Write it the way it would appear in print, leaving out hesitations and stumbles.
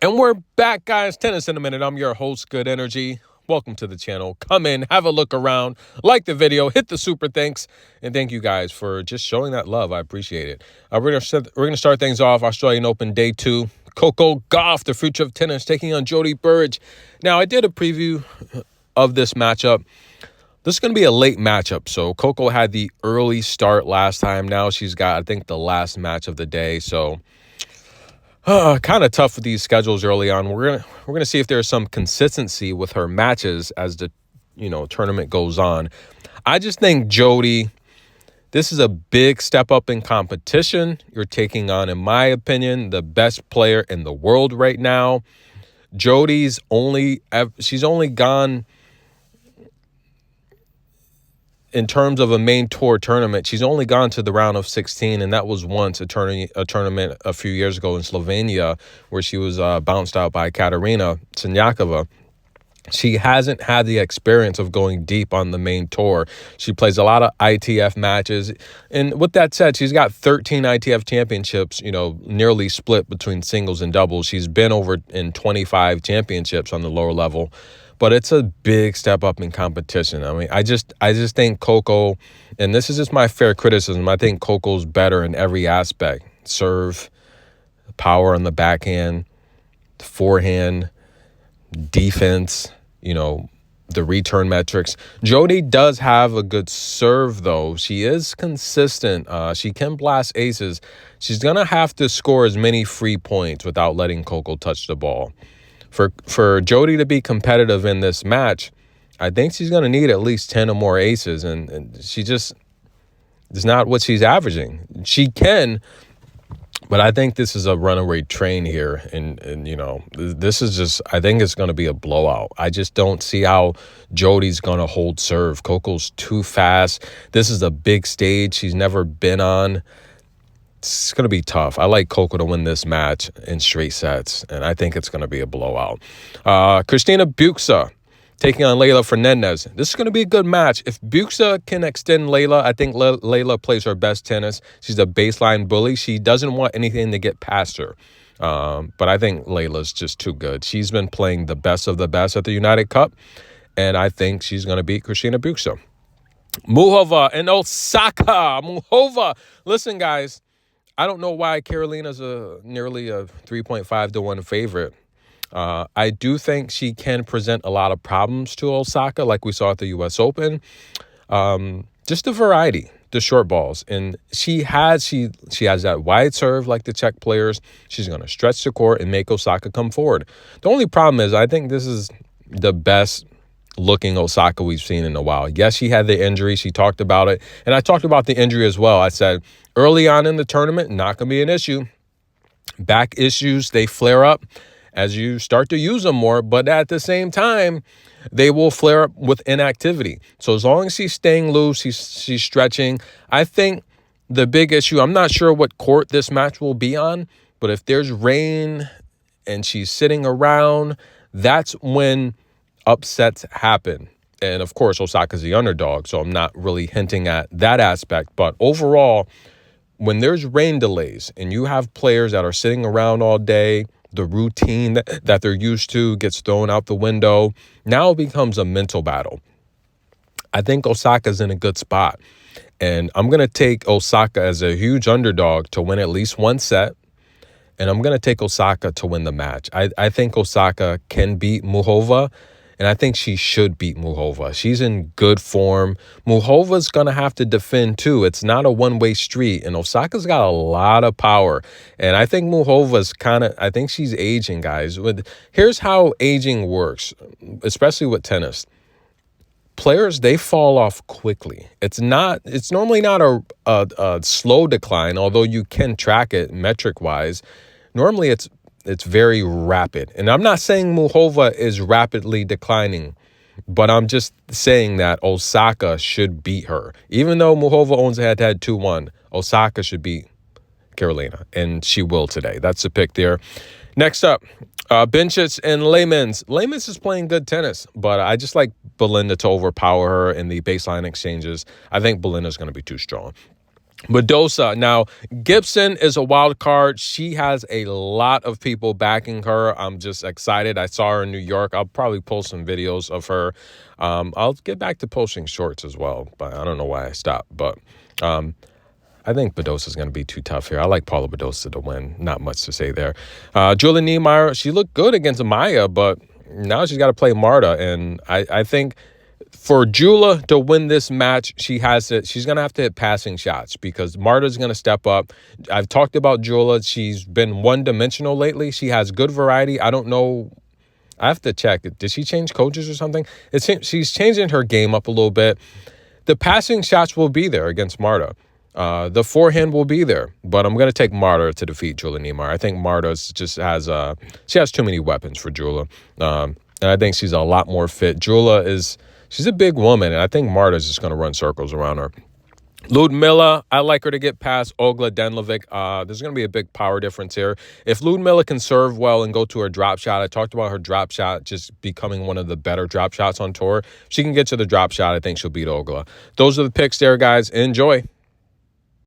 And we're back, guys. Tennis in a Minute. I'm your host, Good Energy. Welcome to the channel. Come in, have a look around, like the video, hit the super thanks, and thank you guys for just showing that love. I appreciate it. We're gonna start things off. Australian Open Day 2. Coco Gauff, the future of tennis, taking on Jodie Burrage. Now, I did a preview of this matchup. This is going to be a late matchup. So Coco had the early start last time. Now she's got, I think, the last match of the day. So kind of tough with these schedules early on. We're gonna see if there's some consistency with her matches as the tournament goes on. I just think Jodie, this is a big step up in competition. You're taking on, in my opinion, the best player in the world right now. Jodie's she's only gone, in terms of a main tour tournament, she's only gone to the round of 16, and that was once a tournament a few years ago in Slovenia where she was bounced out by Karolina. She hasn't had the experience of going deep on the main tour. She plays a lot of ITF matches. And with that said, she's got 13 ITF championships, nearly split between singles and doubles. She's been over in 25 championships on the lower level. But it's a big step up in competition. I mean, I just think Coco, and this is just my fair criticism, I think Coco's better in every aspect. Serve, power on the backhand, forehand, defense, the return metrics. Jodie does have a good serve, though. She is consistent. She can blast aces. She's going to have to score as many free points without letting Coco touch the ball. For Jodie to be competitive in this match, I think she's going to need at least 10 or more aces, and she just is not what she's averaging. She can, but I think this is a runaway train here, and this is just, I think it's going to be a blowout. I just don't see how Jodie's going to hold serve. Coco's too fast. This is a big stage she's never been on. It's going to be tough. I like Coco to win this match in straight sets, and I think it's going to be a blowout. Christina Bucsa taking on Leylah Fernandez. This is going to be a good match. If Bucsa can extend Leylah, I think Leylah plays her best tennis. She's a baseline bully. She doesn't want anything to get past her. But I think Leylah's just too good. She's been playing the best of the best at the United Cup, and I think she's going to beat Christina Bucsa. Muchova and Osaka. Muchova. Listen, guys. I don't know why Karolina's nearly a 3.5 to 1 favorite. I do think she can present a lot of problems to Osaka, like we saw at the U.S. Open. Just the variety, the short balls. And she has that wide serve like the Czech players. She's going to stretch the court and make Osaka come forward. The only problem is I think this is the best looking Osaka we've seen in a while. Yes, she had the injury. She talked about it. And I talked about the injury as well. I said early on in the tournament, not going to be an issue. Back issues, they flare up as you start to use them more. But at the same time, they will flare up with inactivity. So as long as she's staying loose, she's stretching. I think the big issue, I'm not sure what court this match will be on, but if there's rain and she's sitting around, that's when upsets happen. And of course, Osaka's the underdog, so I'm not really hinting at that aspect. But overall, when there's rain delays and you have players that are sitting around all day, the routine that they're used to gets thrown out the window. Now it becomes a mental battle. I think Osaka's in a good spot. And I'm going to take Osaka as a huge underdog to win at least one set. And I'm going to take Osaka to win the match. I think Osaka can beat Muchova. And I think she should beat Muchova. She's in good form. Muchova's going to have to defend, too. It's not a one-way street. And Osaka's got a lot of power. And I think Muchova's I think she's aging, guys. Here's how aging works, especially with tennis. Players, they fall off quickly. It's normally not a slow decline, although you can track it metric-wise. Normally, it's very rapid. And I'm not saying Muchova is rapidly declining, but I'm just saying that Osaka should beat her. Even though Muchova owns a head-to-head 2-1, Osaka should beat Karolina, and she will today. That's the pick there. Next up, Bencic and Lemans. Lemans is playing good tennis, but I just like Belinda to overpower her in the baseline exchanges. I think Belinda's going to be too strong. Badosa. Now, Gibson is a wild card. She has a lot of people backing her. I'm just excited. I saw her in New York. I'll probably post some videos of her. I'll get back to posting shorts as well, but I don't know why I stopped. But I think Badosa is going to be too tough here. I like Paula Badosa to win. Not much to say there. Julia Niemeyer, she looked good against Maya, but now she's got to play Marta. And I think for Jula to win this match, she's going to have to hit passing shots because Marta's going to step up. I've talked about Jula. She's been one-dimensional lately. She has good variety. I don't know. I have to check. Did she change coaches or something? She's changing her game up a little bit. The passing shots will be there against Marta. The forehand will be there, but I'm going to take Marta to defeat Jula Niemeyer. I think Marta just has too many weapons for Jula, and I think she's a lot more fit. She's a big woman, and I think Marta's just going to run circles around her. Ludmila, I like her to get past Olga Denlovic. There's going to be a big power difference here. If Ludmila can serve well and go to her drop shot, I talked about her drop shot just becoming one of the better drop shots on tour. If she can get to the drop shot, I think she'll beat Olga. Those are the picks there, guys. Enjoy.